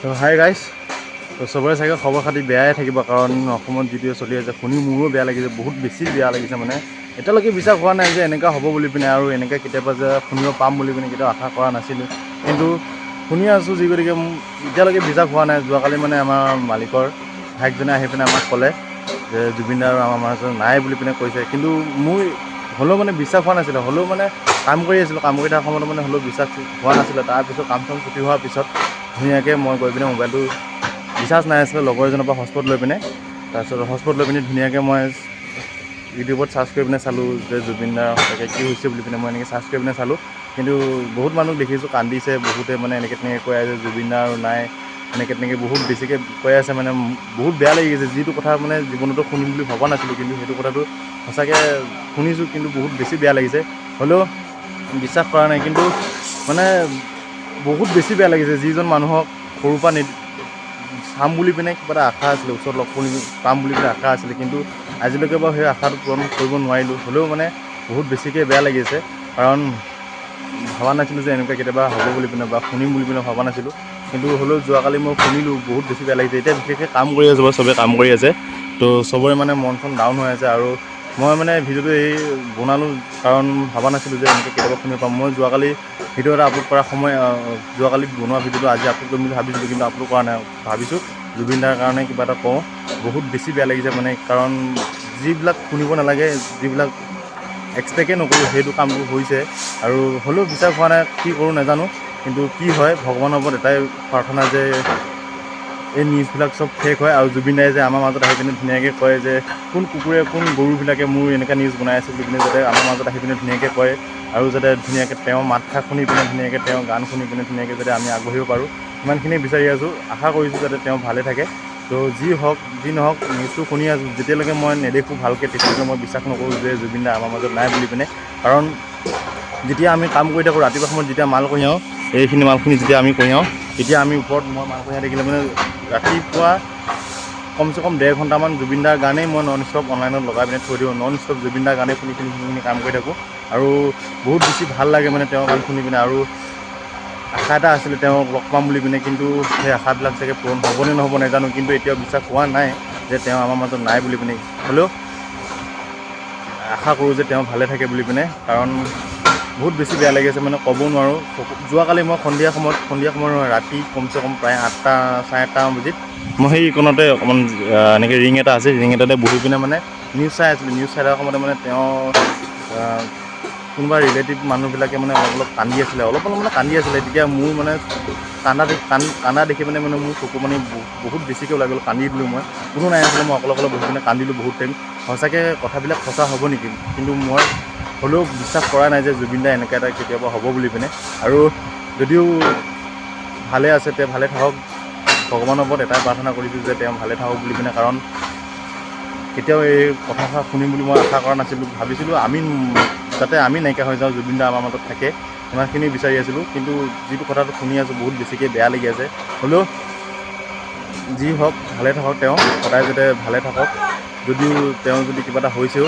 তো hi guys, তো চবৰে চাগে খবৰ খাতি বেয়াই থাকিব, কাৰণ অসমত যিটো চলি আছে শুনি মোৰো বেয়া লাগিছে, বহুত বেছি বেয়া লাগিছে। মানে এতিয়ালৈকে বিশ্বাস হোৱা নাই যে এনেকুৱা হ'ব বুলি পিনে, আৰু এনেকৈ কেতিয়াবা যে শুনিব পাম বুলি পিনে কেতিয়াও আশা কৰা নাছিলোঁ, কিন্তু শুনি আছোঁ যি গতিকে এতিয়ালৈকে বিশ্বাস হোৱা নাই। যোৱাকালি মানে আমাৰ মালিকৰ ভাইকজনে আহি পিনে আমাক ক'লে যে জুবিন দা আৰু আমাৰ মাজত নাই বুলি পিনে কৈছে, কিন্তু মোৰ হ'লেও মানে বিশ্বাস হোৱা নাছিলে। হ'লেও মানে কাম কৰি আছিলোঁ, কাম কৰি থকাৰ সময়ত মানে হ'লেও বিশ্বাস হোৱা নাছিলে। তাৰপিছত কাম চাম ছুটি হোৱাৰ পিছত ধুনীয়াকৈ মই গৈ পিনে মোবাইলটো ৰিচাৰ্জ নাই আছিলে, লগৰ এজনৰ পৰা হটস্পট লৈ পিনে, তাৰপিছত হটস্পট লৈ পিনে ধুনীয়াকৈ মই ইউটিউবত চাৰ্চ কৰি পিনে চালোঁ যে জুবিন দাৰ সঁচাকৈ কি হৈছে বুলি পিনে মই এনেকৈ চাৰ্চ কৰি পিনে চালোঁ। কিন্তু বহুত মানুহ দেখিছোঁ কান্দিছে, বহুতে মানে এনেকৈ তেনেকৈ কৈ আছে জুবিন দা আৰু নাই, এনেকৈ তেনেকৈ বহুত বেছিকৈ কৈ আছে। মানে বহুত বেয়া লাগি গৈছে, যিটো কথা মানে জীৱনতো শুনিম বুলি ভবা নাছিলোঁ, কিন্তু সেইটো কথাটো সঁচাকৈ শুনিছোঁ, কিন্তু বহুত বেছি বেয়া লাগিছে। হ'লেও বিশ্বাস কৰা নাই, কিন্তু মানে বহুত বেছি বেয়া লাগিছে। যিজন মানুহক সৰুৰ পৰা চাম বুলি পিনে কিবা এটা আশা আছিলে, ওচৰত লগ পাম বুলি পিনে আশা আছিলে, কিন্তু আজিলৈকে বাৰু সেই আশাটো পূৰণ কৰিব নোৱাৰিলোঁ। হ'লেও মানে বহুত বেছিকৈ বেয়া লাগিছে, কাৰণ ভবা নাছিলোঁ যে এনেকুৱা কেতিয়াবা হ'ব বুলি পিনে বা শুনিম বুলি পিনে ভবা নাছিলোঁ। কিন্তু হ'লেও যোৱাকালি মই শুনিলোঁ, বহুত বেছি বেয়া লাগিছে। এতিয়া বিশেষকৈ কাম কৰি আছোঁ বাৰু, চবেই কাম কৰি আছে, তো চবৰে মানে মন চন ডাউন হৈ আছে। আৰু মই মানে ভিডিঅ'টো বনালোঁ, কাৰণ ভবা নাছিলোঁ যে এনেকৈ কেতিয়াবা শুনিব পাম। মই যোৱাকালি ভিডিঅ' এটা আপলোড কৰাৰ সময়, যোৱাকালি বনোৱা ভিডিঅ'টো আজি আপলোড কৰিম বুলি ভাবিছিলোঁ, কিন্তু আপলোড কৰা নাই। ভাবিছোঁ জুবিন দাৰ কাৰণে কিবা এটা কওঁ। বহুত বেছি বেয়া লাগিছে, মানে কাৰণ যিবিলাক শুনিব নালাগে, যিবিলাক এক্সপেক্টেই নকৰোঁ, সেইটো কামবোৰ হৈছে। আৰু হ'লেও বিশ্বাস হোৱা নাই, কি কৰোঁ নাজানো, কিন্তু কি হয় ভগৱানৰ ওপৰত এটাই প্ৰাৰ্থনা যে এই নিউজবিলাক চব ফেক হয়, আৰু জুবিন দাই যে আমাৰ মাজত আহি পিনে ধুনীয়াকৈ কয় যে কোন কুকুৰে কোন গৰুবিলাকে মোৰ এনেকুৱা নিউজ বনাই আছে বুলি পিনে যাতে আমাৰ মাজত আহি পিনে ধুনীয়াকৈ কয়, আৰু যাতে ধুনীয়াকৈ তেওঁৰ মাতষাৰ শুনি পিনে, ধুনীয়াকৈ তেওঁৰ গান শুনি পিনে ধুনীয়াকৈ যাতে আমি আগবাঢ়িব পাৰোঁ, ইমানখিনি বিচাৰি আছোঁ। আশা কৰিছোঁ যাতে তেওঁ ভালে থাকে। তো যি হওক যি নহওক, নিউজটো শুনি আছোঁ, যেতিয়ালৈকে মই নেদেখোঁ ভালকৈ তেতিয়ালৈকে মই বিশ্বাস নকৰোঁ যে জুবিন দা আমাৰ মাজত নাই বুলি পিনে। কাৰণ যেতিয়া আমি কাম কৰি থাকোঁ, ৰাতিপুৱা সময়ত যেতিয়া মাল কঢ়িয়াওঁ, এইখিনি মালখিনি যেতিয়া আমি কঢ়িয়াওঁ, তেতিয়া আমি ওপৰত মই মাল কঢ়িয়াই থাকিলে মানে ৰাতিপুৱা কমচে কম 1.5 ঘণ্টামান জুবিন দাৰ গানেই মই নন ষ্টপ অনলাইনত লগাই পিনে থৈ দিওঁ। নন ষ্টপ জুবিন দাৰ গানেই শুনি কাম কৰি থাকোঁ, আৰু বহুত বেছি ভাল লাগে মানে তেওঁৰ গান শুনি পিনে। আৰু আশা এটা আছিলে তেওঁক লগ পাম বুলি পিনে, কিন্তু সেই আশাবিলাক চাগে পূৰণ হ'বনে নহ'ব নাজানো, কিন্তু এতিয়াও বিশ্বাস হোৱা নাই যে তেওঁ আমাৰ মাজত নাই বুলি পিনে। হ'লেও আশা কৰোঁ যে তেওঁ ভালে থাকে বুলি পিনে, কাৰণ বহুত বেছি বেয়া লাগি আছে, মানে ক'ব নোৱাৰোঁ। যোৱাকালি মই সন্ধিয়া সময়ত নহয়, ৰাতি কমচে কম প্ৰায় 8টা 8:30 বজাত মই সেই ইকণতে অকণমান এনেকৈ ৰিং এটা আছে, ৰিং এটাতে বহি পিনে মানে নিউজ চাই আছিলোঁ। নিউজ চাই থকাৰ সময়তে মানে তেওঁ কোনোবা ৰিলেটিভ মানুহবিলাকে মানে অলপ কান্দি আছিলে, অলপ মানে কান্দি আছিলে। তেতিয়া মোৰ মানে কান্দা দেখি পিনে মানে মোৰ চকু মানে বহুত বেছিকৈ ওলাই গ'ল, কান্দি দিলোঁ মই। কোনো নাই আছিলে, মই অকলে বহি পিনে কান্দিলোঁ বহুত টাইম। সঁচাকৈ কথাবিলাক সঁচা হ'ব নেকি, কিন্তু মই হ'লেও বিশ্বাস কৰা নাই যে জুবিন দা এনেকৈ এটা কেতিয়াবা হ'ব বুলি পিনে। আৰু যদিও ভালে আছে, তেওঁ ভালে থাকক। ভগৱানৰ ওপৰত এটাই প্ৰাৰ্থনা কৰিছোঁ যে তেওঁ ভালে থাকক বুলি পিনে, কাৰণ কেতিয়াও এই কথাষাৰ শুনিম বুলি মই আশা কৰা নাছিলোঁ। ভাবিছিলোঁ যাতে আমি নাইকিয়া হৈ যাওঁ, জুবিন দা আমাৰ মাজত থাকে, সিমানখিনি বিচাৰি আছিলোঁ। কিন্তু যিটো কথাটো শুনি আছোঁ, বহুত বেছিকৈ বেয়া লাগি আছে। হ'লেও যি হওক, ভালে থাকক তেওঁ, সদায় যাতে ভালে থাকক। যদিও তেওঁ যদি কিবা এটা হৈছেও,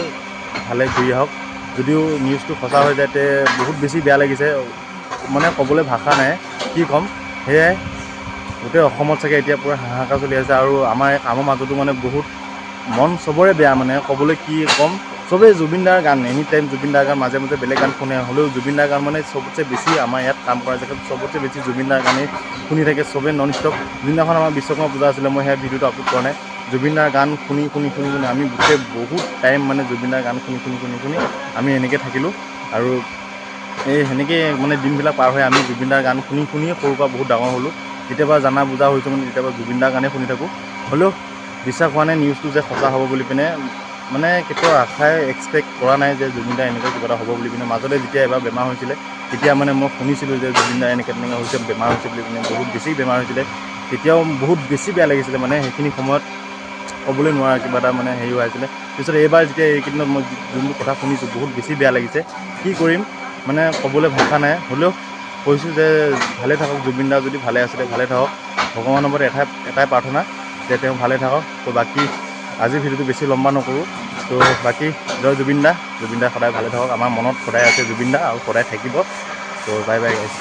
ভালে ঘূৰি আহক। যদিও নিউজটো সঁচা হৈ যায়, তে বহুত বেছি বেয়া লাগিছে, মানে ক'বলৈ ভাষা নাই, কি ক'ম। সেয়াই, গোটেই অসমত চাগে এতিয়া পূৰা হাহাকাৰ চলি আছে, আৰু আমাৰ মাজতো মানে বহুত মন চবৰে বেয়া, মানে ক'বলৈ কি ক'ম। চবেই জুবিন দাৰ গান, এনি টাইম জুবিন দাৰ গান, মাজে মাজে বেলেগ গান শুনে, হ'লেও জুবিন দাৰ গান মানে চবতছে বেছি, আমাৰ ইয়াত কাম কৰা জেগাত চবতছে বেছি জুবিন দাৰ গানেই শুনি থাকে চবেই নন ষ্টপ। যোনদিনাখন আমাৰ বিশ্বকৰ্মা পূজা আছিলে, মই সেই ভিডিঅ'টো আপলোড কৰা নাই। জুবিন দাৰ গান শুনি আমি গোটেই বহুত টাইম মানে জুবিন দাৰ গান শুনি আমি এনেকৈ থাকিলোঁ। আৰু সেনেকৈ মানে দিনবিলাক পাৰ হৈ আমি জুবিন দাৰ গান শুনিয়ে সৰুৰ পৰা বহুত ডাঙৰ হ'লোঁ। যেতিয়াবা জানা বুজা হৈছোঁ, মানে তেতিয়াবা জুবিন দাৰ গানেই শুনি থাকোঁ। হ'লেও বিশ্বাস হোৱা নাই নিউজটো যে সঁচা হ'ব বুলি পিনে, মানে কেতিয়াও আশাই এক্সপেক্ট কৰা নাই যে জুবিন দা এনেকুৱা কিবা এটা হ'ব বুলি পিনে। মাজতে যেতিয়া এবাৰ বেমাৰ হৈছিলে, তেতিয়া মানে মই শুনিছিলোঁ যে জুবিন দা এনেকৈ হৈছে, বেমাৰ হৈছে বুলি পিনে, বহুত বেছি বেমাৰ হৈছিলে। তেতিয়াও বহুত বেছি বেয়া লাগিছিলে, মানে সেইখিনি সময়ত ক'বলৈ নোৱাৰা কিবা এটা মানে হেৰি হৈ আছিলে। পিছত এইবাৰ যেতিয়া এইকেইদিনত মই যোনবোৰ কথা শুনিছোঁ, বহুত বেছি বেয়া লাগিছে। কি কৰিম মানে ক'বলৈ ভাষা নাই। হ'লেও কৈছোঁ যে ভালে থাকক জুবিন দা, যদি ভালে আছিলে ভালে থাকক। ভগৱানৰ ওপৰত এটাই প্ৰাৰ্থনা যে তেওঁ ভালে থাকক। তো বাকী আজিৰ ভিডিঅ'টো বেছি লম্বা নকৰোঁ। তো বাকী জয় জুবিন দা, জুবিন দা সদায় ভালে থাকক। আমাৰ মনত সদায় আছে জুবিন দা, আৰু সদায় থাকিব। তো বাই বাই গাইছ।